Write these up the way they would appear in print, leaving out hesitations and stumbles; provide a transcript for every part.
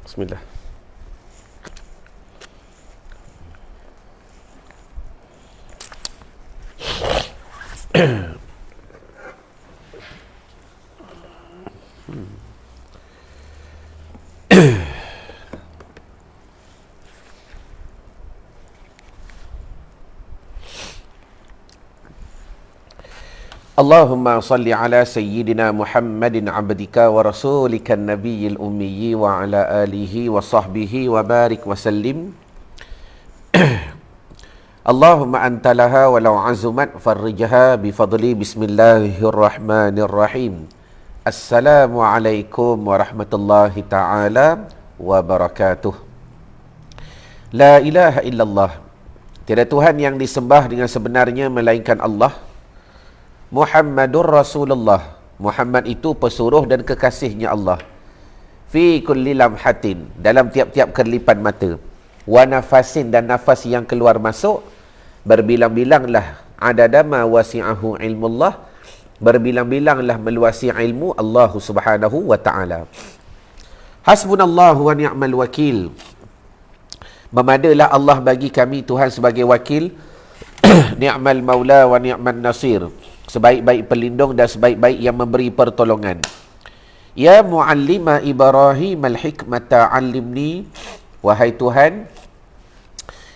Bismillah. Allahumma salli ala sayyidina Muhammadin abdika wa rasulika nabiyil ummiyi wa ala alihi wa sahbihi wa barik wa sallim. Allahumma antalaha walau azumat farrijha bifadli bismillahirrahmanirrahim. Assalamualaikum warahmatullahi ta'ala wabarakatuh. La ilaha illallah. Tiada Tuhan yang disembah dengan sebenarnya melainkan Allah. Muhammadur Rasulullah. Muhammad itu pesuruh dan kekasihnya Allah. Fi kulli lamhatin, dalam tiap-tiap kerlipan mata. Wa nafasin, dan nafas yang keluar masuk. Berbilang-bilanglah adadama wasi'ahu ilmullah. Berbilang-bilanglah meluasi ilmu Allah subhanahu wa ta'ala. Hasbunallahu wa ni'mal wakil. Memadalah Allah bagi kami Tuhan sebagai wakil. Ni'mal maula wa ni'man nasir. Sebaik-baik pelindung dan sebaik-baik yang memberi pertolongan. Ya muallima Ibrahim al-hikmata allimni. Wahai Tuhan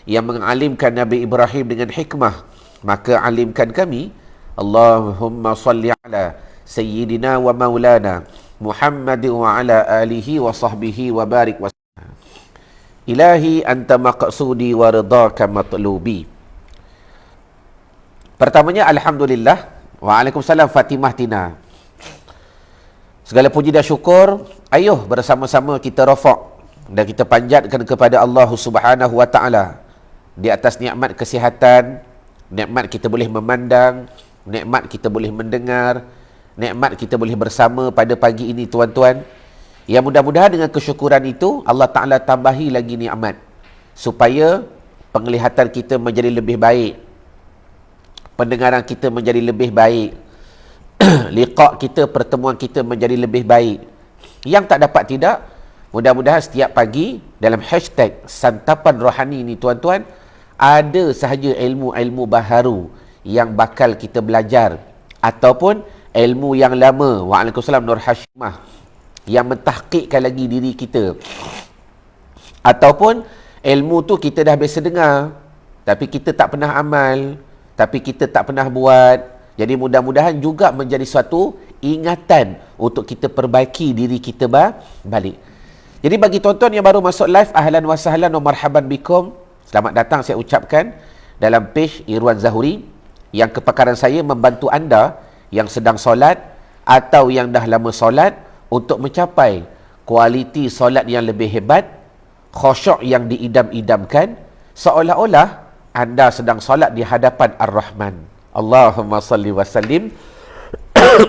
yang mengalimkan Nabi Ibrahim dengan hikmah, maka alimkan kami. Allahumma salli ala sayyidina wa maulana Muhammad wa ala alihi wa sahbihi wa barik wa sallam. Ilahi anta maqsudi wa ridhaka matlubi. Pertamanya alhamdulillah. Waalaikumsalam Fatimah Tina. Segala puji dan syukur, ayuh bersama-sama kita rafak dan kita panjatkan kepada Allah Subhanahu wa taala di atas nikmat kesihatan, nikmat kita boleh memandang, nikmat kita boleh mendengar, nikmat kita boleh bersama pada pagi ini tuan-tuan. Ya, mudah-mudahan dengan kesyukuran itu Allah Taala tambahi lagi nikmat supaya penglihatan kita menjadi lebih baik, pendengaran kita menjadi lebih baik, liqa kita, pertemuan kita menjadi lebih baik. Yang tak dapat tidak, mudah-mudahan setiap pagi dalam hashtag santapan rohani ini tuan-tuan, ada sahaja ilmu-ilmu baharu yang bakal kita belajar, ataupun ilmu yang lama, waalaikumsalam Nur Hashimah, yang mentahqiqkan lagi diri kita, ataupun ilmu tu kita dah biasa dengar tapi kita tak pernah amal, tapi kita tak pernah buat. Jadi mudah-mudahan juga menjadi suatu ingatan untuk kita perbaiki diri kita balik. Jadi bagi tonton yang baru masuk live, ahlan wa sahlan wa marhaban bikum. Selamat datang saya ucapkan dalam page Irwan Zahuri, yang kepakaran saya membantu anda yang sedang solat atau yang dah lama solat untuk mencapai kualiti solat yang lebih hebat, khusyuk yang diidam-idamkan, seolah-olah anda sedang solat di hadapan Ar-Rahman. Allahumma salli wa sallim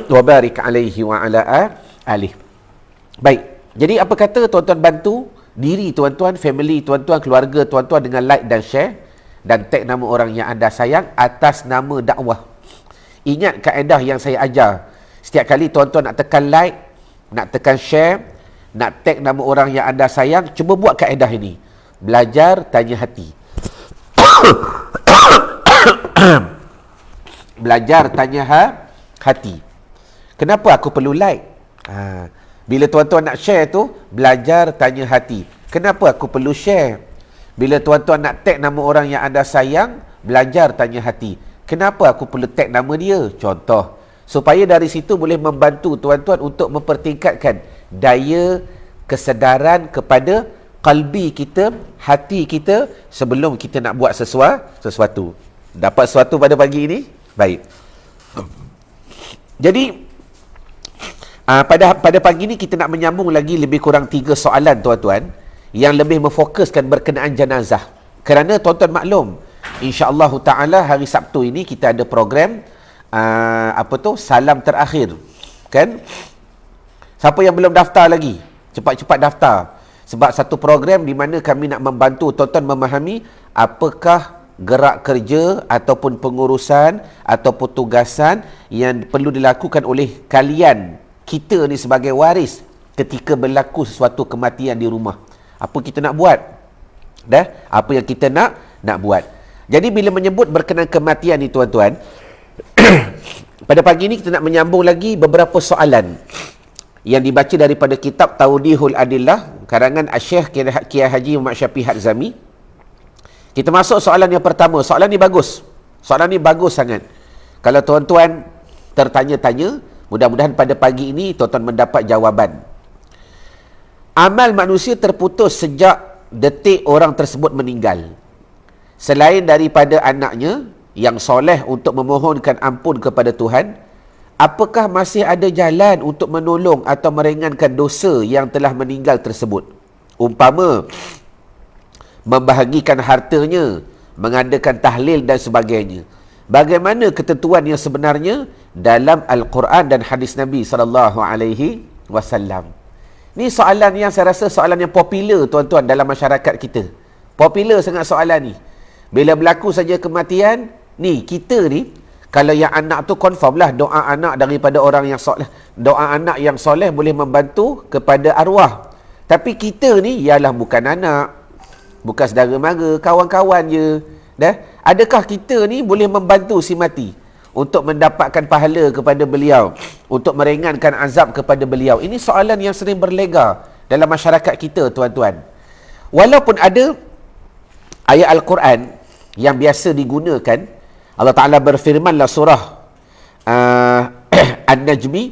wa barik alaihi wa ala alihi. Baik, jadi apa kata tuan-tuan bantu diri tuan-tuan, family tuan-tuan, keluarga tuan-tuan dengan like dan share, dan tag nama orang yang anda sayang atas nama dakwah. Ingat kaedah yang saya ajar. Setiap kali tuan-tuan nak tekan like, nak tekan share, nak tag nama orang yang anda sayang, cuba buat kaedah ini. Belajar tanya hati. Belajar tanya hati. Kenapa aku perlu like? Bila tuan-tuan nak share tu, belajar tanya hati. Kenapa aku perlu share? Bila tuan-tuan nak tag nama orang yang anda sayang, belajar tanya hati. Kenapa aku perlu tag nama dia? Contoh. Supaya dari situ boleh membantu tuan-tuan untuk mempertingkatkan daya kesedaran kepada qalbi kita, hati kita, sebelum kita nak buat sesuatu. Dapat sesuatu pada pagi ini? Baik. Jadi pada pagi ini kita nak menyambung lagi lebih kurang 3 soalan tuan-tuan yang lebih memfokuskan berkenaan jenazah. Kerana tuan-tuan maklum, insya-Allah taala hari Sabtu ini kita ada program salam terakhir. Kan? Siapa yang belum daftar lagi, cepat-cepat daftar. Sebab satu program di mana kami nak membantu tuan-tuan memahami apakah gerak kerja ataupun pengurusan ataupun tugasan yang perlu dilakukan oleh kalian, kita ni sebagai waris, ketika berlaku sesuatu kematian di rumah. Apa kita nak buat? Apa yang kita nak buat. Jadi bila menyebut berkenaan kematian ni tuan-tuan, pada pagi ni kita nak menyambung lagi beberapa soalan yang dibaca daripada kitab Tawdihul Adillah karangan Syekh Kiai Haji Muhammad Syafi'i Hadzami. Kita masuk soalan yang pertama. Soalan ni bagus. Soalan ni bagus sangat. Kalau tuan-tuan tertanya-tanya, mudah-mudahan pada pagi ini tuan-tuan mendapat jawapan. Amal manusia terputus sejak detik orang tersebut meninggal. Selain daripada anaknya yang soleh untuk memohonkan ampun kepada Tuhan, apakah masih ada jalan untuk menolong atau meringankan dosa yang telah meninggal tersebut? Umpama membahagikan hartanya, mengadakan tahlil dan sebagainya. Bagaimana ketentuan yang sebenarnya dalam Al-Quran dan hadis Nabi SAW? Ni soalan yang saya rasa soalan yang popular tuan-tuan dalam masyarakat kita. Popular sangat soalan ni. Bila berlaku saja kematian, ni kita ni, kalau yang anak tu confirm lah doa anak daripada orang yang soleh. Doa anak yang soleh boleh membantu kepada arwah. Tapi kita ni ialah bukan anak, bukan saudara mara, kawan-kawan je. Adakah kita ni boleh membantu si mati untuk mendapatkan pahala kepada beliau, untuk meringankan azab kepada beliau? Ini soalan yang sering berlega dalam masyarakat kita tuan-tuan. Walaupun ada ayat Al-Quran yang biasa digunakan, Allah Ta'ala berfirmanlah surah An-Najmi,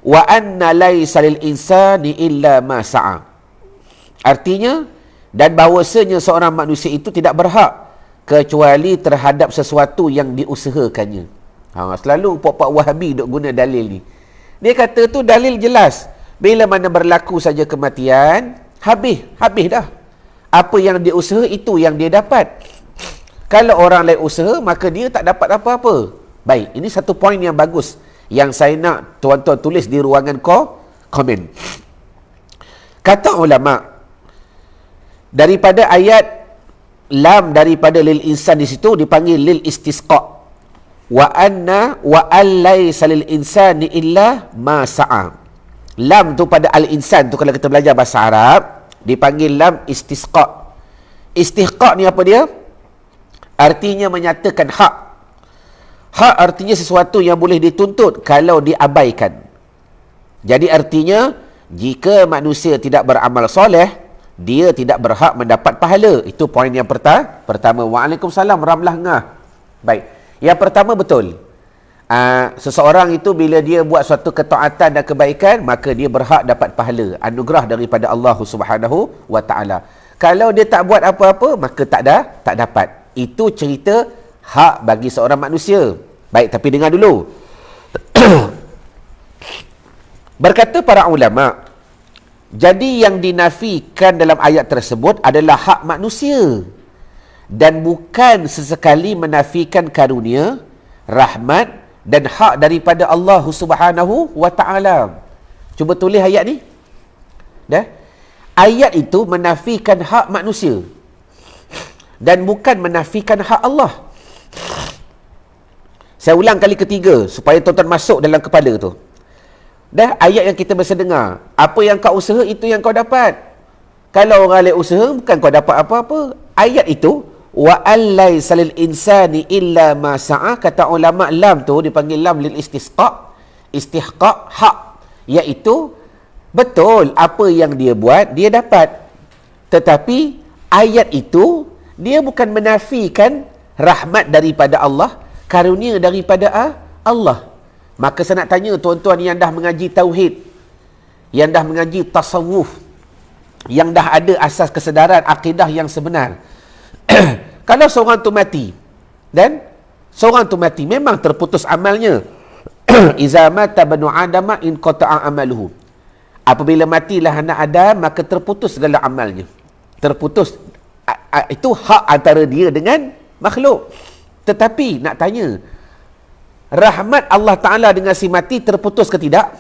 wa anna laysa lil insani illa ma sa'a. Artinya, dan bahawasanya seorang manusia itu tidak berhak kecuali terhadap sesuatu yang diusahakannya. Selalu puak-puak Wahabi duk guna dalil ni. Dia kata tu dalil jelas. Bila mana berlaku saja kematian, habis dah. Apa yang dia usaha, itu yang dia dapat. Kalau orang lain usaha, maka dia tak dapat apa-apa. Baik, ini satu poin yang bagus yang saya nak tuan-tuan tulis di ruangan komen. Kata ulama, daripada ayat lam daripada lil insan di situ dipanggil lil istisqa. Wa anna wa allaysa lil insani illa ma sa'a. Lam tu pada al insan tu, kalau kita belajar bahasa Arab, dipanggil lam istisqa. Istihqa ni apa dia? Artinya menyatakan hak. Hak artinya sesuatu yang boleh dituntut kalau diabaikan. Jadi artinya, jika manusia tidak beramal soleh, dia tidak berhak mendapat pahala. Itu poin yang pertama. Waalaikumsalam Ramlah Ngah. Baik. Yang pertama betul. Seseorang itu bila dia buat suatu ketaatan dan kebaikan, maka dia berhak dapat pahala, anugerah daripada Allah Subhanahu wa Ta'ala. Kalau dia tak buat apa-apa, maka tak dapat. Itu cerita hak bagi seorang manusia. Baik, tapi dengar dulu. Berkata para ulama, jadi yang dinafikan dalam ayat tersebut adalah hak manusia dan bukan sesekali menafikan karunia, rahmat dan hak daripada Allah Subhanahu wa Ta'ala. Cuba tulis ayat ni. Ayat itu menafikan hak manusia dan bukan menafikan hak Allah. Saya ulang kali ketiga supaya tuan-tuan masuk dalam kepala tu. Ayat yang kita biasa dengar, apa yang kau usaha itu yang kau dapat. Kalau orang lain usaha, bukan kau dapat apa-apa. Ayat itu, wa allaysa lil insani illa ma sa'a, kata ulama lam tu dipanggil lam lil istisqa, istihqa hak, iaitu betul apa yang dia buat dia dapat, tetapi ayat itu dia bukan menafikan rahmat daripada Allah, karunia daripada Allah. Maka saya nak tanya tuan-tuan yang dah mengaji tauhid, yang dah mengaji tasawuf, yang dah ada asas kesedaran akidah yang sebenar. Kalau seorang tu mati, dan seorang tu mati memang terputus amalnya. Iza mata banu adama in qata'a amaluhu. Apabila matilah anak Adam, maka terputus segala amalnya. Terputus. Itu hak antara dia dengan makhluk. Tetapi nak tanya, rahmat Allah Ta'ala dengan si mati terputus ke tidak?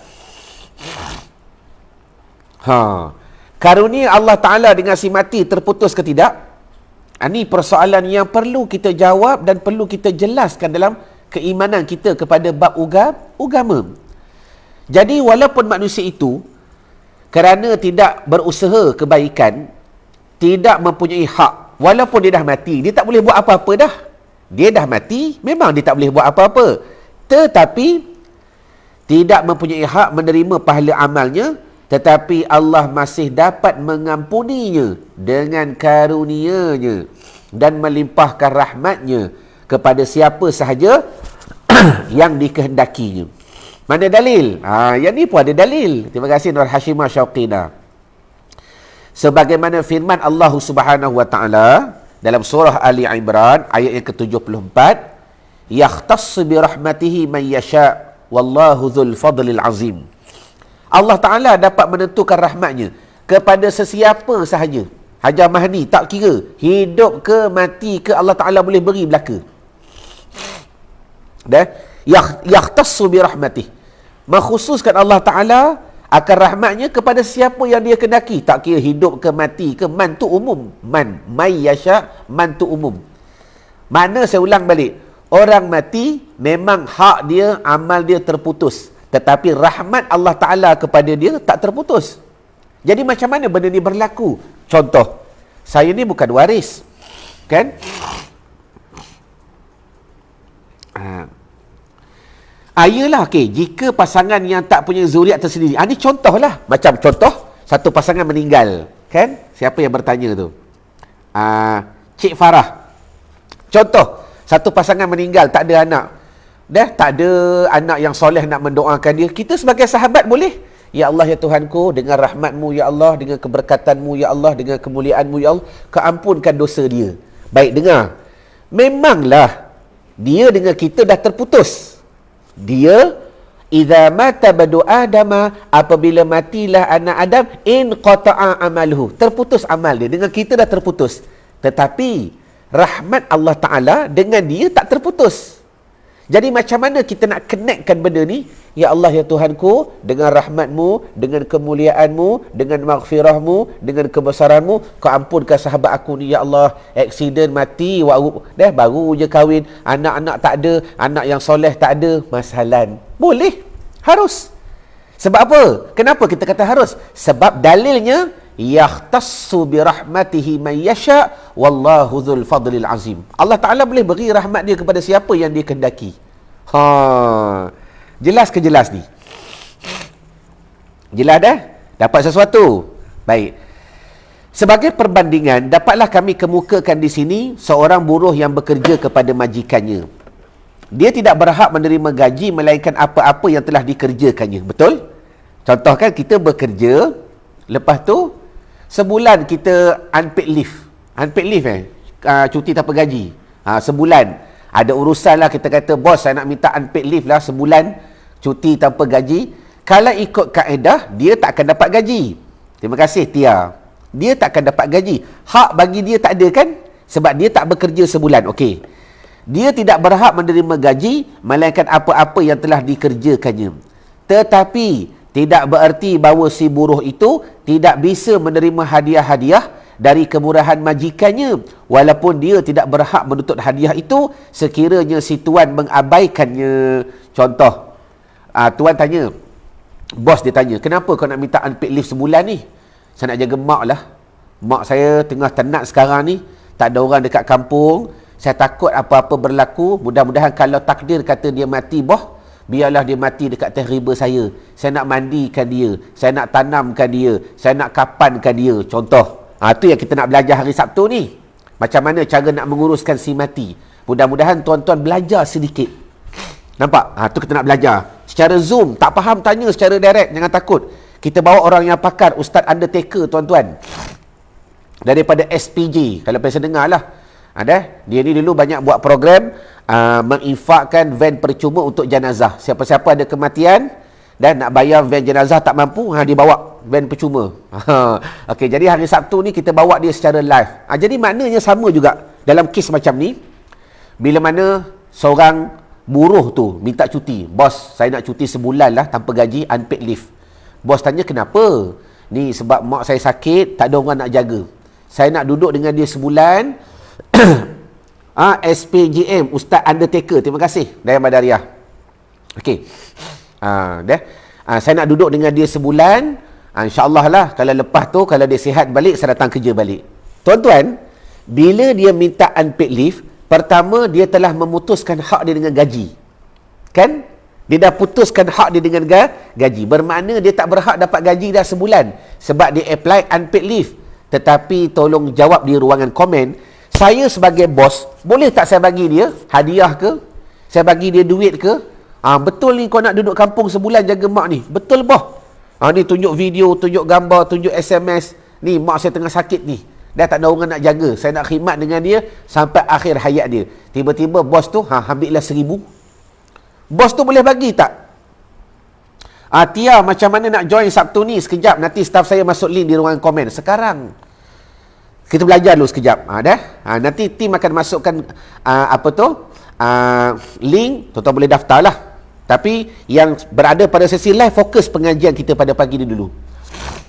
Karunia Allah Ta'ala dengan si mati terputus ke tidak? Ini persoalan yang perlu kita jawab dan perlu kita jelaskan dalam keimanan kita kepada bab agama. Jadi walaupun manusia itu kerana tidak berusaha kebaikan, tidak mempunyai hak, walaupun dia dah mati, dia tak boleh buat apa-apa dah. Dia dah mati, memang dia tak boleh buat apa-apa. Tetapi tidak mempunyai hak menerima pahala amalnya, tetapi Allah masih dapat mengampuninya dengan karunia-Nya dan melimpahkan rahmat-Nya kepada siapa sahaja yang dikehendakinya. Mana dalil? Yang ni pun ada dalil. Terima kasih Nur Hashimah Syauqina. Sebagaimana firman Allah Subhanahu wa taala dalam surah Ali Imran ayat yang ke-74, yakhtassu bi rahmatihi man yasha wallahu dzul fadlil azim. Allah Taala dapat menentukan rahmatnya kepada sesiapa sahaja. Hajar Mahdi tak kira hidup ke mati ke, Allah Taala boleh beri belaka. Dan yakhtassu bi rahmatihi, mengkhususkan Allah Taala akan rahmatnya kepada siapa yang dia kehendaki, tak kira hidup ke mati ke. Man tu umum, may yasha, man tu umum. Makna, saya ulang balik, orang mati memang hak dia, amal dia terputus, tetapi rahmat Allah Taala kepada dia tak terputus. Jadi macam mana benda ni berlaku? Contoh, saya ni bukan waris, kan? Ayalah, okey, jika pasangan yang tak punya zuriat tersendiri, ini contohlah, macam contoh satu pasangan meninggal, kan? Siapa yang bertanya tu? Cik Farah. Contoh, satu pasangan meninggal, tak ada anak. Tak ada anak yang soleh nak mendoakan dia. Kita sebagai sahabat boleh, ya Allah ya Tuhanku, dengan rahmat-Mu ya Allah, dengan keberkatan-Mu ya Allah, dengan kemuliaan-Mu ya Allah, keampunkan dosa dia. Baik, dengar. Memanglah dia dengan kita dah terputus. Dia idza mata badu adama, apabila matilah anak Adam, in qata'a amaluhu, terputus amal dia, dengan kita dah terputus. Tetapi rahmat Allah Taala dengan dia tak terputus. Jadi macam mana kita nak connectkan benda ni? Ya Allah ya Tuhanku, dengan rahmat-Mu, dengan kemuliaan-Mu, dengan maghfirah-Mu, dengan kebesaran-Mu, Kau ampunkan sahabat aku ni ya Allah, aksiden mati, baru je kahwin, anak-anak tak ada, anak yang soleh tak ada, masalan. Boleh, harus. Sebab apa? Kenapa kita kata harus? Sebab dalilnya yakhtassu bi rahmatihi man yasha wallahu dzul fadlil azim. Allah Taala boleh beri rahmat dia kepada siapa yang dia kehendaki. Jelas ke jelas ni? Jelas dah? Dapat sesuatu? Baik. Sebagai perbandingan, dapatlah kami kemukakan di sini seorang buruh yang bekerja kepada majikannya. Dia tidak berhak menerima gaji melainkan apa-apa yang telah dikerjakannya. Betul? Contoh kan, kita bekerja, lepas tu sebulan kita unpaid leave. Unpaid leave cuti tanpa gaji. Sebulan. Ada urusan lah, kita kata, bos saya nak minta unpaid leave lah sebulan, cuti tanpa gaji. Kalau ikut kaedah, dia tak akan dapat gaji. Terima kasih Tia. Dia tak akan dapat gaji. Hak bagi dia tak ada kan? Sebab dia tak bekerja sebulan. Okey. Dia tidak berhak menerima gaji melainkan apa-apa yang telah dikerjakannya. Tetapi tidak bererti bahawa si buruh itu tidak bisa menerima hadiah-hadiah dari kemurahan majikannya, walaupun dia tidak berhak menuntut hadiah itu sekiranya si tuan mengabaikannya. Contoh, tuan tanya, bos dia tanya, kenapa kau nak minta unpaid leave sebulan ni? Saya nak jaga mak lah. Mak saya tengah tenat sekarang ni, tak ada orang dekat kampung. Saya takut apa-apa berlaku. Mudah-mudahan kalau takdir kata dia mati, boh, biarlah dia mati dekat teh riba saya. Saya nak mandikan dia, saya nak tanamkan dia, saya nak kapankan dia. Contoh. Tu yang kita nak belajar hari Sabtu ni. Macam mana cara nak menguruskan si mati. Mudah-mudahan tuan-tuan belajar sedikit. Nampak? Tu kita nak belajar. Secara Zoom, tak faham tanya secara direct, jangan takut. Kita bawa orang yang pakar, Ustaz Undertaker tuan-tuan. Daripada SPJ, kalau biasa dengar lah. Dia ni dulu banyak buat program menginfakkan van percuma untuk jenazah. Siapa-siapa ada kematian dan nak bayar van jenazah tak mampu, dia bawa van percuma. Okey, jadi hari Sabtu ni kita bawa dia secara live. Jadi maknanya sama juga dalam kes macam ni. Bila mana seorang buruh tu minta cuti, bos saya nak cuti sebulan lah tanpa gaji, unpaid leave. Bos tanya kenapa? Ni sebab mak saya sakit, tak ada orang nak jaga. Saya nak duduk dengan dia sebulan. SPJM, Ustaz Undertaker, terima kasih dari Madariah. Okey. Saya nak duduk dengan dia sebulan. InsyaAllah lah, kalau lepas tu, kalau dia sihat balik, saya datang kerja balik. Tuan-tuan, bila dia minta unpaid leave, pertama, dia telah memutuskan hak dia dengan gaji. Kan? Dia dah putuskan hak dia dengan gaji. Bermakna dia tak berhak dapat gaji dah sebulan. Sebab dia apply unpaid leave. Tetapi tolong jawab di ruangan komen, saya sebagai bos, boleh tak saya bagi dia hadiah ke? Saya bagi dia duit ke? Betul ni kau nak duduk kampung sebulan jaga mak ni? Betul boh? Ni tunjuk video, tunjuk gambar, tunjuk SMS. Ni mak saya tengah sakit ni. Dah tak ada orang nak jaga. Saya nak khidmat dengan dia sampai akhir hayat dia. Tiba-tiba bos tu, ambillah 1,000. Bos tu boleh bagi tak? Tia, macam mana nak join Sabtu ni? Sekejap, nanti staff saya masuk link di ruangan komen. Sekarang. Kita belajar dulu sekejap. Nanti tim akan masukkan link. Tuan-tuan boleh daftar lah. Tapi yang berada pada sesi live, fokus pengajian kita pada pagi ni dulu.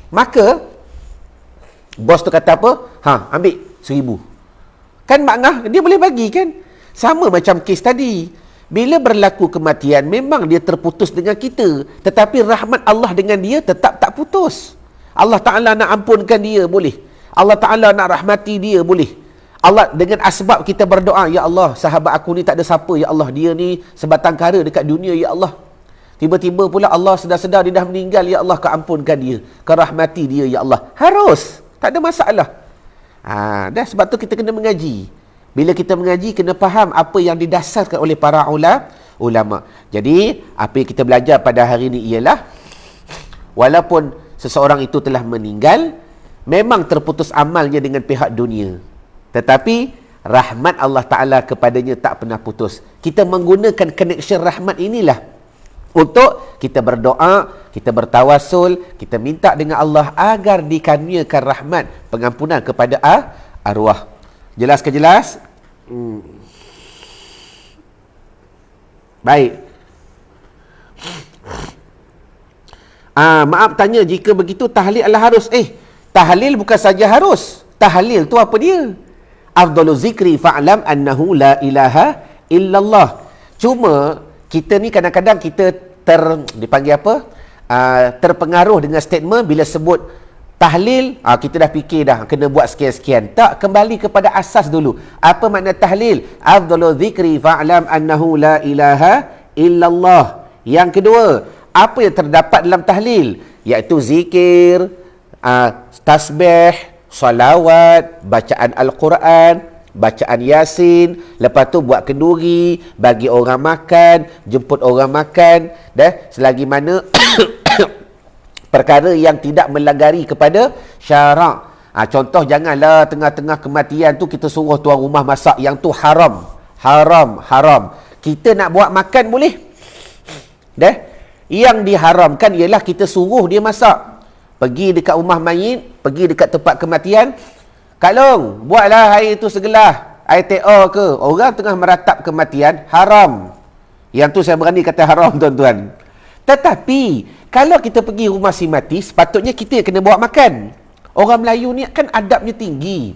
Maka bos tu kata apa? Ambil 1,000. Kan Mak Ngah, dia boleh bagi kan? Sama macam kes tadi. Bila berlaku kematian, memang dia terputus dengan kita. Tetapi rahmat Allah dengan dia tetap tak putus. Allah Ta'ala nak ampunkan dia, boleh. Allah Ta'ala nak rahmati dia, boleh. Allah, dengan asbab kita berdoa, ya Allah, sahabat aku ni tak ada siapa, ya Allah, dia ni sebatang kara dekat dunia, ya Allah. Tiba-tiba pula Allah sedar-sedar dia dah meninggal, ya Allah, kau ampunkan dia, kau rahmati dia, ya Allah. Harus, tak ada masalah. Dah sebab tu kita kena mengaji. Bila kita mengaji, kena faham apa yang didasarkan oleh para ulama. Jadi, apa yang kita belajar pada hari ini ialah, walaupun seseorang itu telah meninggal, memang terputus amalnya dengan pihak dunia. Tetapi rahmat Allah Ta'ala kepadanya tak pernah putus. Kita menggunakan connection rahmat inilah untuk kita berdoa, kita bertawasul, kita minta dengan Allah agar dikaruniakan rahmat, pengampunan kepada arwah. Jelas ke jelas? Baik. Maaf tanya, jika begitu tahlil adalah harus. Tahlil bukan saja harus. Tahlil tu apa dia? Afdalu zikri fa'lam annahu la ilaha illallah. Cuma kita ni kadang-kadang kita dipanggil apa? Terpengaruh dengan statement bila sebut tahlil, kita dah fikir dah kena buat sekian-sekian. Tak, kembali kepada asas dulu. Apa makna tahlil? Afdalu zikri fa'lam annahu la ilaha illallah. Yang kedua, apa yang terdapat dalam tahlil? Iaitu zikir, tasbih, salawat, bacaan Al-Quran, bacaan Yasin, lepas tu buat kenduri, bagi orang makan, jemput orang makan, selagi mana perkara yang tidak melanggar kepada syarak. Contoh, janganlah tengah-tengah kematian tu kita suruh tuan rumah masak, yang tu haram. Haram. Kita nak buat makan boleh. Yang diharamkan ialah kita suruh dia masak. Pergi dekat rumah mayit, pergi dekat tempat kematian, Kak Long, buatlah air tu segelas, air teh-o ke. Orang tengah meratap kematian, haram. Yang tu saya berani kata haram, tuan-tuan. Tetapi, kalau kita pergi rumah si mati, sepatutnya kita yang kena bawa makan. Orang Melayu ni kan adabnya tinggi.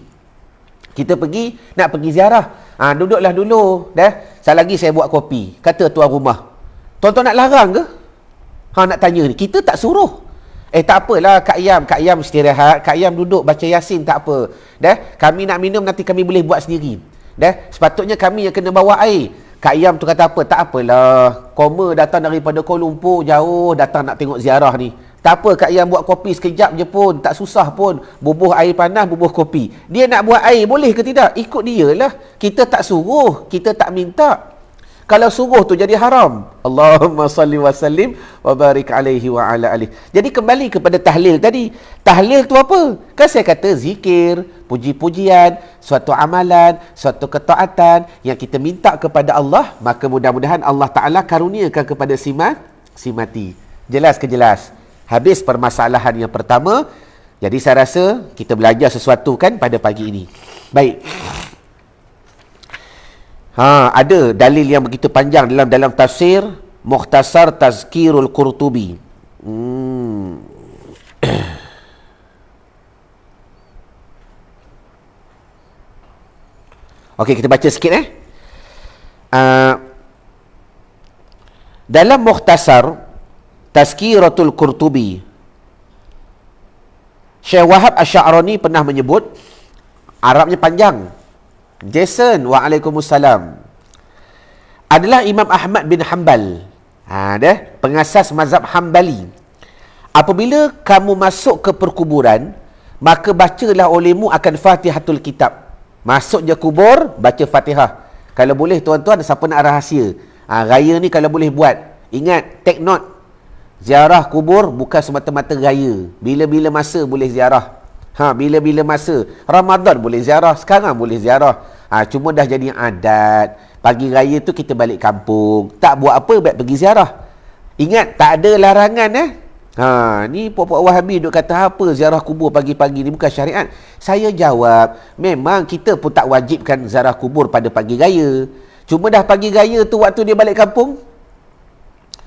Kita pergi, nak pergi ziarah. Duduklah dulu. Sekali lagi saya buat kopi. Kata tuan rumah, tuan-tuan nak larang ke? Nak tanya ni. Kita tak suruh. Tak apalah Kak Yam istirahat, Kak Yam duduk baca Yasin, tak apa. Kami nak minum nanti kami boleh buat sendiri. Sepatutnya kami yang kena bawa air. Kak Yam tu kata apa? Tak apalah. Koma datang daripada Kuala Lumpur, jauh datang nak tengok ziarah ni. Tak apa, Kak Yam buat kopi sekejap je pun, tak susah pun. Bubuh air panas, bubuh kopi. Dia nak buat air, boleh ke tidak? Ikut dia lah. Kita tak suruh, kita tak minta. Kalau suruh tu jadi haram. Allahumma salli wa sallim wa barik alaihi wa ala alihi. Jadi kembali kepada tahlil tadi. Tahlil tu apa? Kan saya kata zikir, puji-pujian, suatu amalan, suatu ketaatan yang kita minta kepada Allah, maka mudah-mudahan Allah Ta'ala karuniakan kepada si mati. Jelas ke jelas? Habis permasalahan yang pertama. Jadi saya rasa kita belajar sesuatu kan pada pagi ini. Baik. Ada dalil yang begitu panjang dalam tafsir Mukhtasar Tazkirul Qurtubi. Okey, kita baca sikit dalam Mukhtasar Tazkiratul Qurtubi, Syekh Wahab Asy'arani pernah menyebut, Arabnya panjang. Jason, waalaikumsalam. Adalah Imam Ahmad bin Hanbal. Pengasas mazhab Hanbali. Apabila kamu masuk ke perkuburan, maka bacalah olehmu akan Fatihatul Kitab. Masuk je kubur, baca Fatihah. Kalau boleh tuan-tuan, siapa nak rahsia? Raya ni kalau boleh buat. Ingat, take note. Ziarah kubur bukan semata-mata raya. Bila-bila masa boleh ziarah. Bila-bila masa. Ramadan boleh ziarah, sekarang boleh ziarah. Cuma dah jadi adat. Pagi raya tu kita balik kampung. Tak buat apa, baik pergi ziarah. Ingat, tak ada larangan ni puak-puak Wahabi duk kata apa ziarah kubur pagi-pagi ni bukan syariat. Saya jawab, memang kita pun tak wajibkan ziarah kubur pada pagi raya. Cuma dah pagi raya tu waktu dia balik kampung.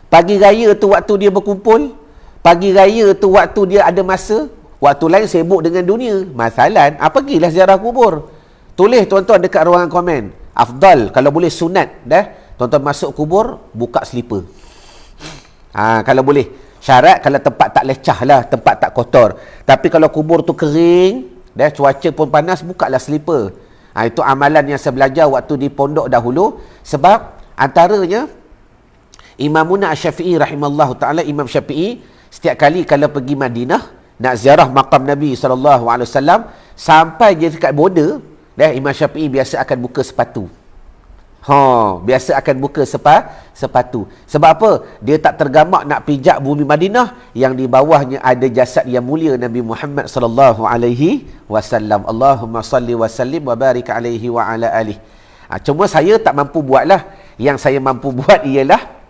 Pagi raya tu waktu dia berkumpul. Pagi raya tu waktu dia ada masa. Waktu lain sibuk dengan dunia. Masalah, pergilah ziarah kubur. Tulis tuan-tuan dekat ruangan komen. Afdal, kalau boleh sunat tuan-tuan masuk kubur, buka selipar. Kalau boleh. Syarat kalau tempat tak lecah lah, tempat tak kotor. Tapi kalau kubur tu kering, cuaca pun panas, bukalah selipar. Itu amalan yang saya belajar waktu di pondok dahulu. Sebab antaranya Imamuna Asy-Syafi'i rahimallahu ta'ala, Imam Syafi'i, setiap kali kalau pergi Madinah, nak ziarah maqam Nabi SAW, sampai dia dekat border, Imam Syafi'i biasa akan buka sepatu. Biasa akan buka sepatu. Sebab apa? Dia tak tergamak nak pijak bumi Madinah yang di bawahnya ada jasad yang mulia Nabi Muhammad sallallahu alaihi wasallam. Allahumma salli wa sallim wa barik alaihi wa ala alihi. Cuma saya tak mampu buatlah. Yang saya mampu buat ialah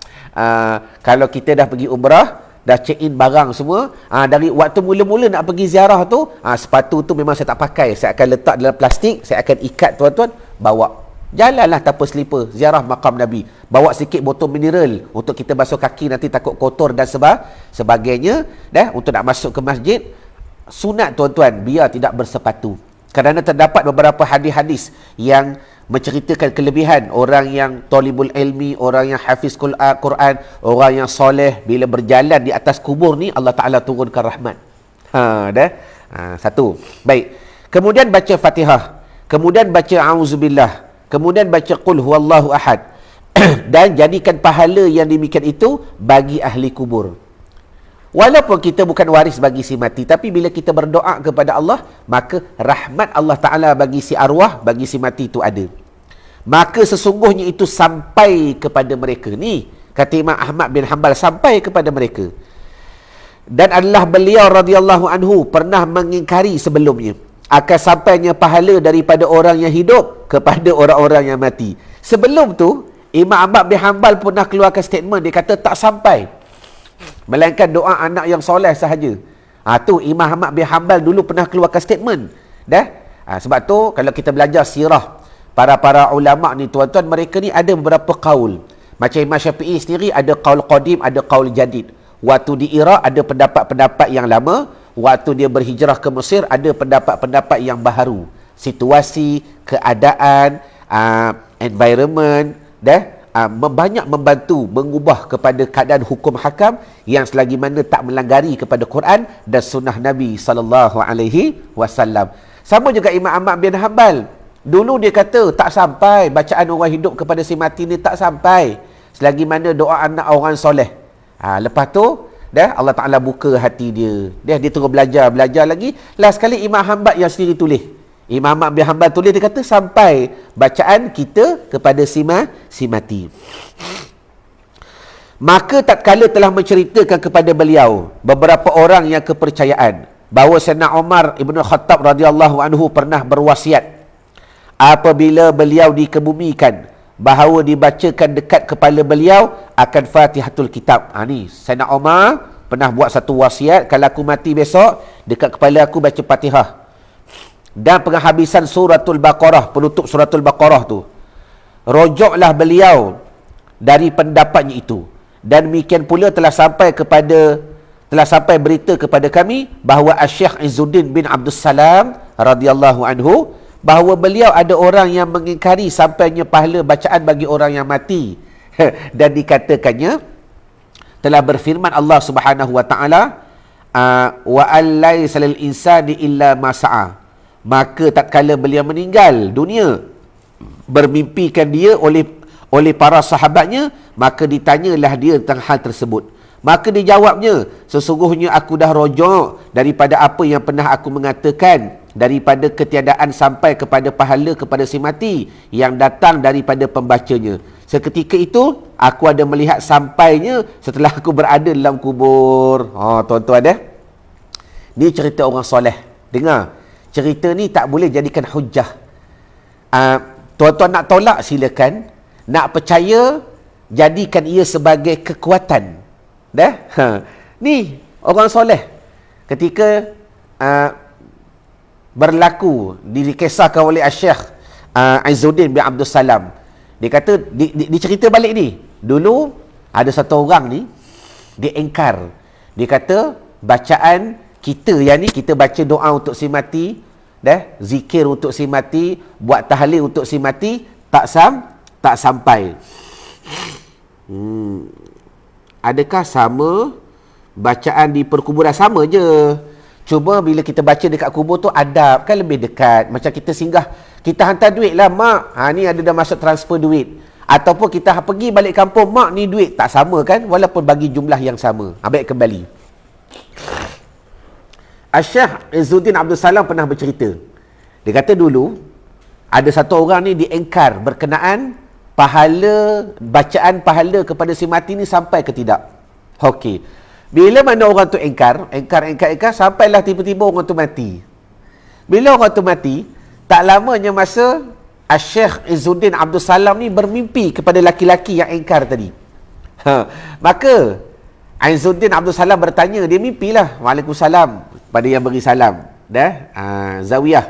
kalau kita dah pergi umrah, dah check in barang semua, dari waktu mula-mula nak pergi ziarah tu, sepatu tu memang saya tak pakai. Saya akan letak dalam plastik, saya akan ikat tuan-tuan, bawa. Jalanlah tanpa selipar, ziarah makam Nabi. Bawa sikit botol mineral untuk kita basuh kaki, nanti takut kotor dan sebagainya. Untuk nak masuk ke masjid, sunat tuan-tuan, biar tidak bersepatu. Kerana terdapat beberapa hadis-hadis yang menceritakan kelebihan orang yang talibul ilmi, orang yang hafiz Quran, orang yang soleh, bila berjalan di atas kubur ni, Allah Ta'ala turunkan rahmat. Satu. Baik. Kemudian baca Fatihah. Kemudian baca A'udzubillah. Kemudian baca Qul huwallahu ahad. Dan jadikan pahala yang demikian itu bagi ahli kubur. Walaupun kita bukan waris bagi si mati, tapi bila kita berdoa kepada Allah, maka rahmat Allah Ta'ala bagi si arwah, bagi si mati itu ada. Maka sesungguhnya itu sampai kepada mereka. Ni kata Imam Ahmad bin Hanbal, sampai kepada mereka. Dan adalah beliau radhiyallahu anhu pernah mengingkari sebelumnya akan sampainya pahala daripada orang yang hidup kepada orang-orang yang mati. Sebelum tu, Imam Ahmad bin Hanbal pernah keluarkan statement, dia kata tak sampai, melainkan doa anak yang soleh sahaja. Tu Imam Ahmad bin Hanbal dulu pernah keluarkan statement. Sebab tu kalau kita belajar sirah para ulama ni tuan-tuan, mereka ni ada beberapa kaul. Macam Imam Syafi'i sendiri ada kaul qadim, ada kaul jadid. Waktu di Iraq ada pendapat-pendapat yang lama. Waktu dia berhijrah ke Mesir ada pendapat-pendapat yang baharu. Situasi, keadaan, environment, banyak membantu mengubah kepada keadaan hukum hakam yang selagi mana tak melanggari kepada Quran dan sunnah Nabi sallallahu alaihi wasallam. Sama juga Imam Ahmad bin Hanbal. Dulu dia kata tak sampai bacaan orang hidup kepada si mati ni, tak sampai selagi mana doa anak orang soleh. Lepas tu Allah Ta'ala buka hati dia. Dia terus belajar lagi. Last sekali Imam Hanbal yang sendiri tulis. Imam Ahmad bin Hanbal tulis, dia kata sampai bacaan kita kepada si mati. Maka tatkala telah menceritakan kepada beliau beberapa orang yang kepercayaan bahawa Sayyidina Umar Ibn Khattab radhiyallahu anhu pernah berwasiat apabila beliau dikebumikan bahawa dibacakan dekat kepala beliau akan Fatihatul Kitab. Ni Sayyidina Umar pernah buat satu wasiat, kalau aku mati besok, dekat kepala aku baca Fatihah. Dan penghabisan suratul Baqarah, penutup suratul Baqarah tu, rojoklah beliau dari pendapatnya itu. Dan demikian pula telah sampai berita kepada kami bahawa Syekh Izzuddin bin Abdul Salam radhiyallahu anhu, bahawa beliau ada orang yang mengingkari sampainya pahala bacaan bagi orang yang mati. Dan dikatakannya telah berfirman Allah Subhanahu wa taala, wa allaisa lil insani illa ma sa'a. Maka tatkala beliau meninggal dunia, bermimpikan dia oleh para sahabatnya, maka ditanyalah dia tentang hal tersebut. Maka dijawabnya, sesungguhnya aku dah rojok daripada apa yang pernah aku mengatakan, daripada ketiadaan sampai kepada pahala kepada si mati yang datang daripada pembacanya. Seketika itu aku ada melihat sampainya setelah aku berada dalam kubur. Tuan-tuan ni cerita orang soleh. Dengar, cerita ni tak boleh jadikan hujah. Tuan-tuan nak tolak silakan, nak percaya jadikan ia sebagai kekuatan. Ni orang soleh ketika berlaku, dikisahkan oleh Syekh Izzuddin bin Abdul Salam. Dia kata, dicerita balik ni, dulu ada satu orang ni, dia engkar. Dia kata, bacaan kita yang ni, kita baca doa untuk si mati, zikir untuk si mati, buat tahlil untuk si mati, tak sampai. Adakah sama bacaan di perkuburan? Sama je. Cuma bila kita baca dekat kubur tu adab kan lebih dekat. Macam kita singgah, kita hantar duit lah, mak, ni ada dah masuk transfer duit. Ataupun kita pergi balik kampung, mak ni duit. Tak sama kan, walaupun bagi jumlah yang sama. Baik, kembali. Syekh Izzuddin Abdul Salam pernah bercerita. Dia kata dulu ada satu orang ni diengkar berkenaan bacaan pahala kepada si mati ni sampai ke tidak. Okey. Bila mana orang tu engkar, sampailah tiba-tiba orang tu mati. Bila orang tu mati, tak lamanya masa Syekh Izzuddin Abdul Salam ni bermimpi kepada laki-laki yang engkar tadi. Maka Izzuddin Abdul Salam bertanya, dia mimpilah, Waalaikumsalam, pada yang beri salam. Zawiyah.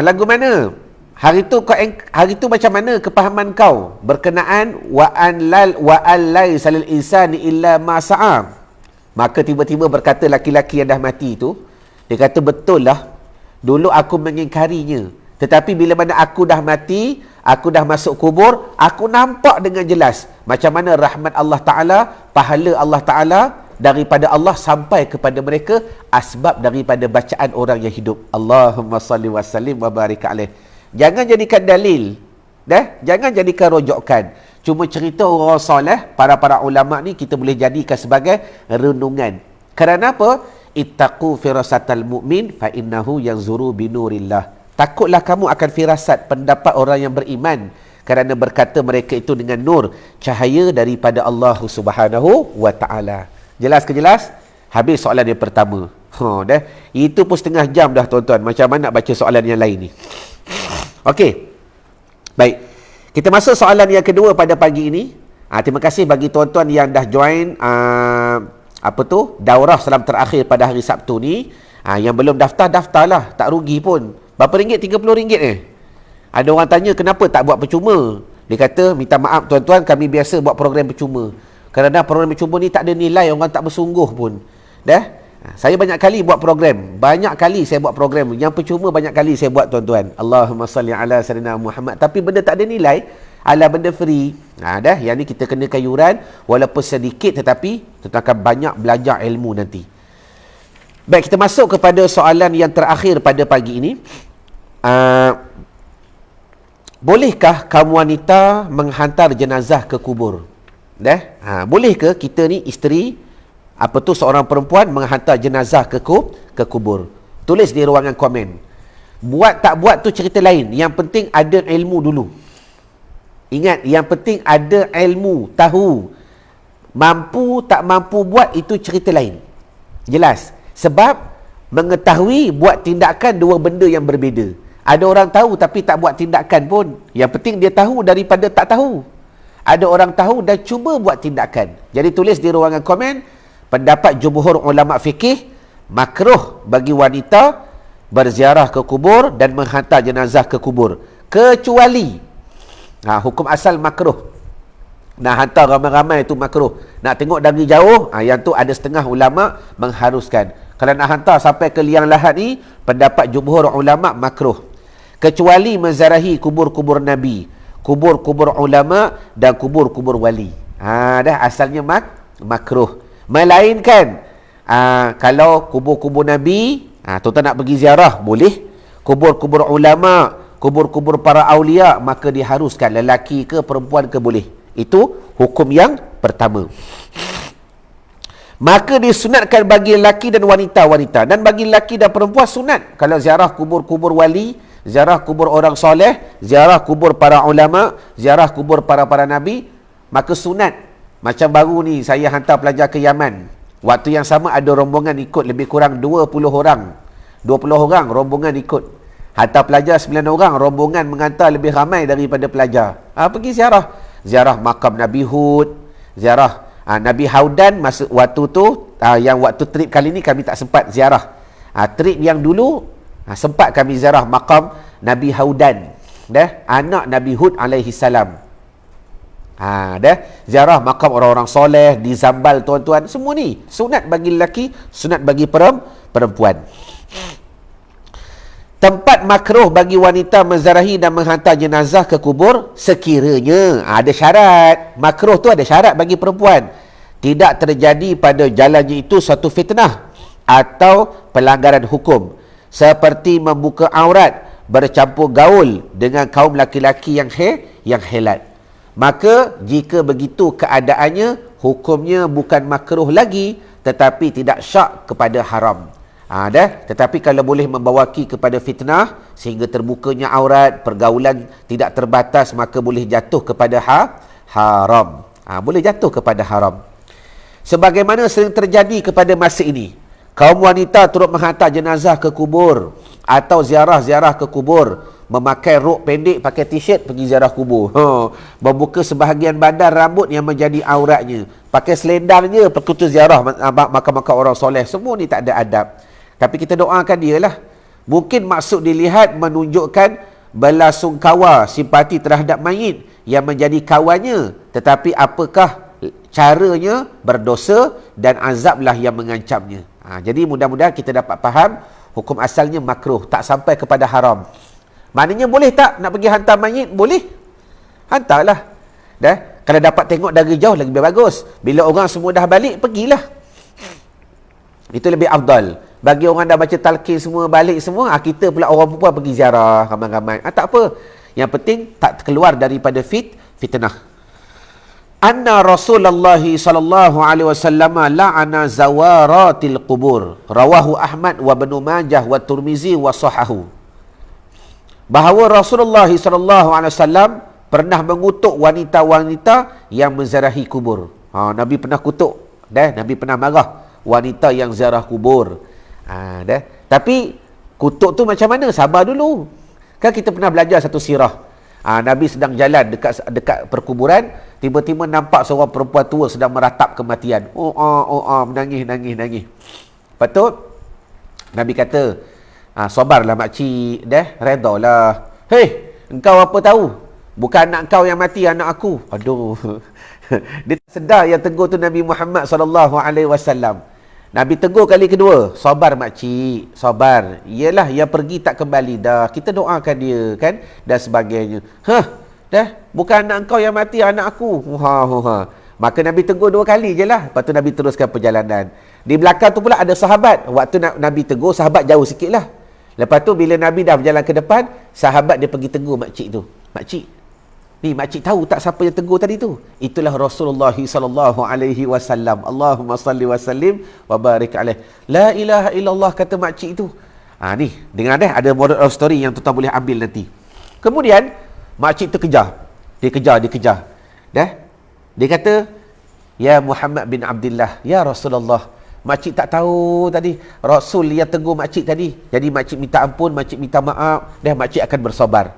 Lagu mana? Hari tu macam mana kepahaman kau berkenaan wa allaisa lil insani illa ma sa'a? Maka tiba-tiba berkata laki-laki yang dah mati itu, dia kata, betul lah, dulu aku mengingkarinya, tetapi bila mana aku dah mati, aku dah masuk kubur, aku nampak dengan jelas macam mana rahmat Allah Ta'ala, pahala Allah Ta'ala daripada Allah sampai kepada mereka asbab daripada bacaan orang yang hidup. Allahumma salli wa sallim wa barik alaih. Jangan jadikan dalil, jangan jadikan rojokan. Cuma cerita orang soleh, para ulama ni kita boleh jadikan sebagai renungan. Kerana apa? Ittaqu firasatal mu'min fa innahu yanzuru binurillah. Takutlah kamu akan firasat pendapat orang yang beriman, kerana berkata mereka itu dengan nur, cahaya daripada Allah Subhanahu wa Ta'ala. Jelas ke jelas? Habis soalan yang pertama. Itu pun setengah jam dah, tuan-tuan. Macam mana nak baca soalan yang lain ni? Okey. Baik. Kita masuk soalan yang kedua pada pagi ini. Terima kasih bagi tuan-tuan yang dah join daurah salam terakhir pada hari Sabtu ni. Yang belum daftar, daftarlah. Tak rugi pun. Berapa ringgit? RM30 Ada orang tanya kenapa tak buat percuma. Dia kata, minta maaf tuan-tuan, kami biasa buat program percuma. Kerana program percuma ni tak ada nilai, orang tak bersungguh pun. Saya banyak kali buat program. Banyak kali saya buat program. Yang percuma banyak kali saya buat, tuan-tuan. Allahumma salli ala sayyidina Muhammad. Tapi benda tak ada nilai, ala benda free. Yang ni kita kenakan yuran, walaupun sedikit, tetapi kita akan banyak belajar ilmu nanti. Baik, kita masuk kepada soalan yang terakhir pada pagi ini. Bolehkah kaum wanita menghantar jenazah ke kubur? Boleh ke kita ni isteri, seorang perempuan menghantar jenazah ke kubur? Tulis di ruangan komen. Buat tak buat tu cerita lain. Yang penting ada ilmu dulu. Ingat, yang penting ada ilmu, tahu. Mampu tak mampu buat itu cerita lain. Jelas? Sebab mengetahui, buat tindakan, dua benda yang berbeza. Ada orang tahu tapi tak buat tindakan pun. Yang penting dia tahu daripada tak tahu. Ada orang tahu dan cuba buat tindakan. Jadi tulis di ruangan komen, pendapat jumhur ulama fikih, makruh bagi wanita berziarah ke kubur dan menghantar jenazah ke kubur. Kecuali, hukum asal makruh. Nak hantar ramai-ramai itu makruh. Nak tengok dari jauh, yang tu ada setengah ulama mengharuskan. Kalau nak hantar sampai ke liang lahat ni, pendapat jumhur ulama makruh. Kecuali menziarahi kubur-kubur Nabi, kubur-kubur ulama dan kubur-kubur wali. Dah asalnya makruh. Melainkan Kalau kubur-kubur Nabi, tuan-tuan nak pergi ziarah, boleh. Kubur-kubur ulama, kubur-kubur para awliya, maka diharuskan, lelaki ke perempuan ke boleh. Itu hukum yang pertama. Maka disunatkan bagi lelaki dan wanita-wanita. Dan bagi lelaki dan perempuan sunat. Kalau ziarah kubur-kubur wali, ziarah kubur orang soleh, ziarah kubur para ulama, ziarah kubur para nabi, maka sunat. Macam baru ni, saya hantar pelajar ke Yaman. Waktu yang sama ada rombongan ikut, lebih kurang 20 orang. 20 orang rombongan ikut. Hantar pelajar 9 orang, rombongan mengantar lebih ramai daripada pelajar. Pergi ziarah. Ziarah makam Nabi Hud, ziarah Nabi Haudan. Masa waktu tu, yang waktu trip kali ni kami tak sempat ziarah. Trip yang dulu, sempat kami ziarah makam Nabi Haudan, anak Nabi Hud alaihi salam. Ziarah makam orang-orang soleh di Zambal, tuan-tuan. Semua ni sunat bagi lelaki, sunat bagi perempuan. Tempat makruh bagi wanita menziarahi dan menghantar jenazah ke kubur sekiranya ada syarat. Makruh tu ada syarat bagi perempuan. Tidak terjadi pada jalannya itu suatu fitnah atau pelanggaran hukum, seperti membuka aurat, bercampur gaul dengan kaum laki-laki yang helat. Maka jika begitu keadaannya, hukumnya bukan makruh lagi, tetapi tidak syak kepada haram. Tetapi kalau boleh membawaki kepada fitnah sehingga terbukanya aurat, pergaulan tidak terbatas, maka boleh jatuh kepada haram. Boleh jatuh kepada haram. Sebagaimana sering terjadi kepada masa ini, kaum wanita turut menghantar jenazah ke kubur atau ziarah-ziarah ke kubur, memakai rok pendek, pakai t-shirt pergi ziarah kubur, membuka sebahagian badan rambut yang menjadi auratnya, pakai selendang je pergi ziarah makam-makam orang soleh. Semua ni tak ada adab. Tapi kita doakan dia lah. Mungkin maksud dilihat menunjukkan belasungkawa, simpati terhadap mayit yang menjadi kawannya. Tetapi apakah caranya? Berdosa dan azablah yang mengancamnya. Jadi mudah-mudahan kita dapat faham, hukum asalnya makruh, tak sampai kepada haram. Maknanya boleh tak nak pergi hantar mayit? Boleh. Hantarlah. Kalau dapat tengok dari jauh lagi bagus. Bila orang semua dah balik, pergilah. Itu lebih afdal. Bagi orang dah baca talqin semua, balik semua, kita pula orang perempuan pergi ziarah ramai-ramai. Tak apa. Yang penting tak keluar daripada fitnah. Anna Rasulullah sallallahu alaihi wasallam la'ana zawaratil qubur. Rawahu Ahmad wa Ibnu Majah wa Tirmizi wa sahahu. Bahawa Rasulullah sallallahu alaihi wasallam pernah mengutuk wanita-wanita yang menziarahi kubur. Nabi pernah kutuk, Nabi pernah marah wanita yang ziarah kubur. Tapi kutuk tu macam mana? Sabar dulu. Kan kita pernah belajar satu sirah. Nabi sedang jalan dekat perkuburan, tiba-tiba nampak seorang perempuan tua sedang meratap kematian. Menangis. Lepas tu Nabi kata, sabarlah makcik, redalah. Hei, engkau apa tahu? Bukan anak kau yang mati, anak aku. Aduh. Dia tak sedar yang tegur tu Nabi Muhammad sallallahu alaihi wasallam. Nabi tegur kali kedua, sabar makcik, sabar. Iyalah, yang pergi tak kembali dah. Kita doakan dia kan, dan sebagainya. Bukan anak kau yang mati, anak aku. Maka Nabi tegur 2 kali je lah. Lepas tu Nabi teruskan perjalanan. Di belakang tu pula ada sahabat. Waktu Nabi tegur, sahabat jauh sikit lah. Lepas tu bila Nabi dah berjalan ke depan, sahabat dia pergi tegur makcik tu. Makcik, ni makcik tahu tak siapa yang tegur tadi tu? Itulah Rasulullah sallallahu alaihi wasallam. Allahumma salli wa sallim wa barik alaih. La ilaha illallah, kata makcik tu. Ni dengar ada moral of story yang tuan boleh ambil nanti. Kemudian makcik tu kejar. Dia kejar. Dia kata, ya Muhammad bin Abdullah, ya Rasulullah. Makcik tak tahu tadi Rasul yang tegur makcik tadi. Jadi makcik minta ampun, makcik minta maaf, makcik akan bersabar.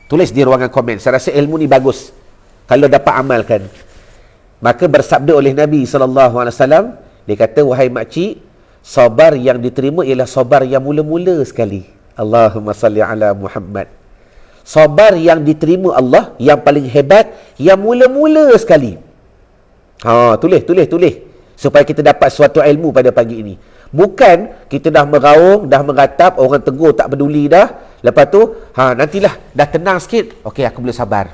Tulis di ruangan komen. Saya rasa ilmu ni bagus kalau dapat amalkan. Maka bersabda oleh Nabi SAW, dia kata, wahai makcik, sabar yang diterima ialah sabar yang mula-mula sekali. Allahumma salli ala Muhammad. Sabar yang diterima Allah, yang paling hebat, yang mula-mula sekali. Tulis. Supaya kita dapat suatu ilmu pada pagi ini. Bukan kita dah meraung, dah meratap, orang tegur tak peduli dah. Lepas tu, nantilah dah tenang sikit. Okey, aku boleh sabar.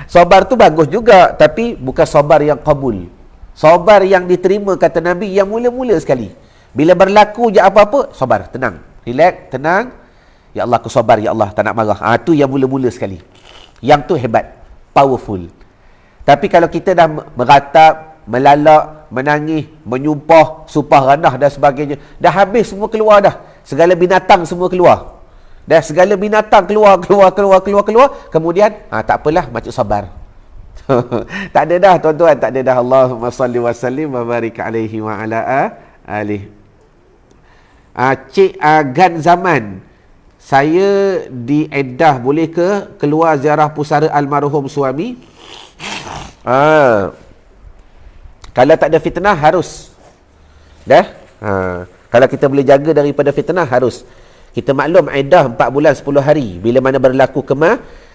Sabar tu bagus juga, tapi bukan sabar yang qabul. Sabar yang diterima, kata Nabi, yang mula-mula sekali. Bila berlaku je apa-apa, sabar, tenang, relax, tenang. Ya Allah, aku sabar, ya Allah, tak nak marah. Tu yang mula-mula sekali. Yang tu hebat, powerful. Tapi kalau kita dah meratap, melalak, menangis, menyumpah, sumpah randah dan sebagainya, dah habis semua keluar dah. Segala binatang semua keluar. Dah segala binatang keluar. Kemudian, tak apalah, macam sabar. Tak ada dah, tuan-tuan, tak ada dah. Allahumma salli wa sallim wa barik alaihi wa ala alihi. Cik Gan Zaman, saya dieddah, boleh ke keluar ziarah pusara almarhum suami? Kalau tak ada fitnah, harus. Dah? Kalau kita boleh jaga daripada fitnah, harus. Kita maklum, iddah 4 bulan 10 hari. Bila mana berlaku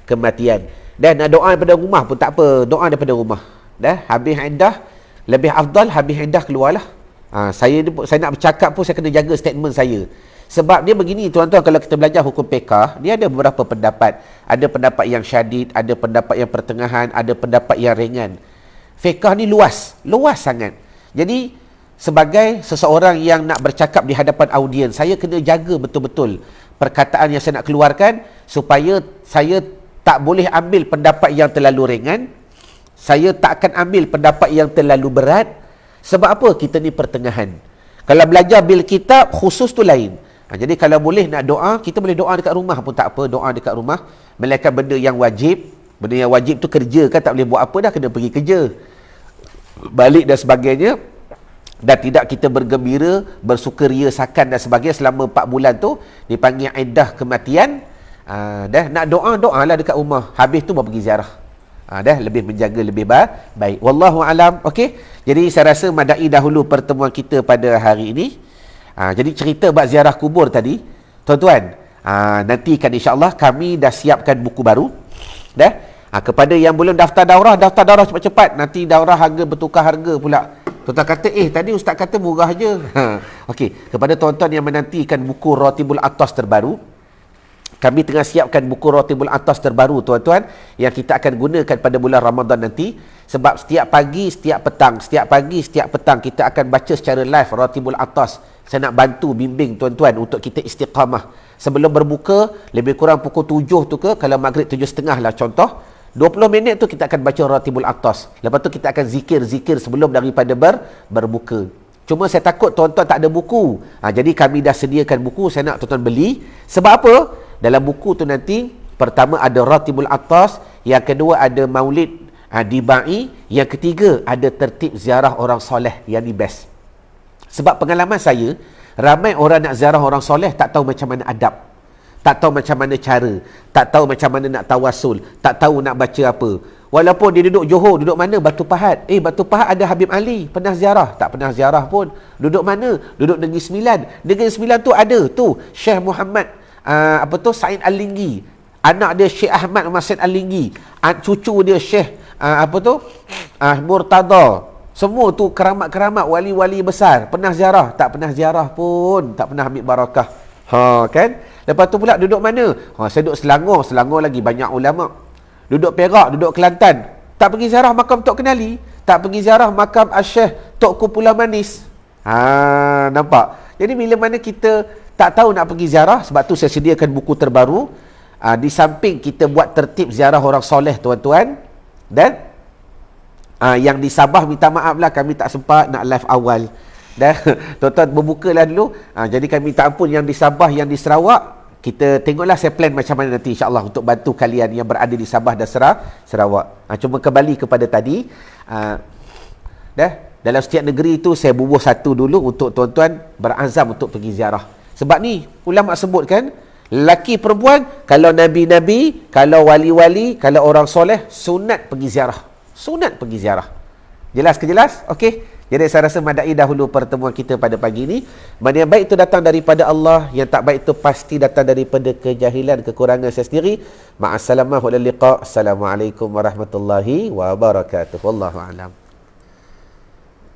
kematian. Dan nak doa daripada rumah pun tak apa. Doa daripada rumah. Dah? Habis iddah, lebih afdal, habis iddah keluarlah. Saya nak bercakap pun, saya kena jaga statement saya. Sebab dia begini, tuan-tuan, kalau kita belajar hukum fiqh, dia ada beberapa pendapat. Ada pendapat yang syadid, ada pendapat yang pertengahan, ada pendapat yang ringan. Fiqh ni luas sangat. Jadi, sebagai seseorang yang nak bercakap di hadapan audiens, saya kena jaga betul-betul perkataan yang saya nak keluarkan, supaya saya tak boleh ambil pendapat yang terlalu ringan, saya tak akan ambil pendapat yang terlalu berat. Sebab apa? Kita ni pertengahan. Kalau belajar bil kitab, khusus tu lain. Jadi kalau boleh nak doa, kita boleh doa dekat rumah pun tak apa, doa dekat rumah. Melainkan benda yang wajib. Benda yang wajib tu kerja kan, tak boleh buat apa dah, kena pergi kerja, balik dan sebagainya. Dan tidak kita bergembira, bersukaria sakan dan sebagainya selama 4 bulan tu, dipanggil iddah kematian. Dah nak doa-doalah dekat rumah. Habis tu baru pergi ziarah. Dah lebih menjaga, lebih baik. Wallahu alam. Okey. Jadi saya rasa madai dahulu pertemuan kita pada hari ini. Jadi cerita bab ziarah kubur tadi, tuan-tuan, nantikan insya-Allah kami dah siapkan buku baru. Dah. Kepada yang belum daftar daurah cepat-cepat. Nanti daurah harga bertukar harga pula. Tuan-tuan kata, tadi ustaz kata murah je. Okey, kepada tuan-tuan yang menantikan buku Ratibul Atas terbaru, kami tengah siapkan buku Ratibul Atas terbaru, tuan-tuan, yang kita akan gunakan pada bulan Ramadan nanti. Sebab setiap pagi, setiap petang kita akan baca secara live Ratibul Atas. Saya nak bantu bimbing tuan-tuan untuk kita istiqamah. Sebelum berbuka, lebih kurang pukul 7 tu ke, kalau maghrib 7.30 lah contoh, 20 minit tu kita akan baca Ratibul Atas. Lepas tu kita akan zikir sebelum daripada berbuka. Cuma saya takut tuan-tuan tak ada buku. Jadi kami dah sediakan buku, saya nak tuan-tuan beli. Sebab apa? Dalam buku tu nanti, pertama ada Ratibul Atas, yang kedua ada Maulid Dibai, yang ketiga ada tertib ziarah orang soleh, yang ni best. Sebab pengalaman saya, ramai orang nak ziarah orang soleh tak tahu macam mana adab, tak tahu macam mana cara, tak tahu macam mana nak tawasul, tak tahu nak baca apa. Walaupun dia duduk Johor, duduk mana? Batu Pahat. Batu Pahat ada Habib Ali, pernah ziarah? Tak pernah ziarah pun. Duduk mana? Duduk Negeri Sembilan. Negeri Sembilan tu ada tu Syekh Muhammad Said Al-Linggi, anak dia Syekh Ahmad Masin Al-Linggi, cucu dia Syekh Murtada. Semua tu keramat-keramat wali-wali besar. Pernah ziarah? Tak pernah ziarah pun, tak pernah ambil barakah. Kan? Lepas tu pula duduk mana? Saya duduk Selangor lagi banyak ulama. Duduk Perak, duduk Kelantan. Tak pergi ziarah makam Tok Kenali, tak pergi ziarah makam Syekh Tok Kumpulan Manis. Nampak? Jadi bila mana kita tak tahu nak pergi ziarah, sebab tu saya sediakan buku terbaru. Di samping kita buat tertib ziarah orang soleh, tuan-tuan. Dan yang di Sabah, minta maaf lah kami tak sempat nak live awal. Dan tuan-tuan berbukalah dulu. Jadi kami minta ampun yang di Sabah, yang di Sarawak. Kita tengoklah saya plan macam mana nanti insya-Allah untuk bantu kalian yang berada di Sabah dan Sarawak. Cuma kembali kepada tadi, dalam setiap negeri itu saya bubuh satu dulu untuk tuan-tuan berazam untuk pergi ziarah. Sebab ni ulama sebutkan, lelaki perempuan, kalau nabi-nabi, kalau wali-wali, kalau orang soleh, sunat pergi ziarah. Sunat pergi ziarah. Jelas ke jelas? Okey. Jadi saya rasa madai dahulu pertemuan kita pada pagi ini. Mana yang baik itu datang daripada Allah, yang tak baik itu pasti datang daripada kejahilan, kekurangan saya sendiri. Ma'assalamah wa liqa. Assalamualaikum warahmatullahi wabarakatuh. Wallahu a'lam.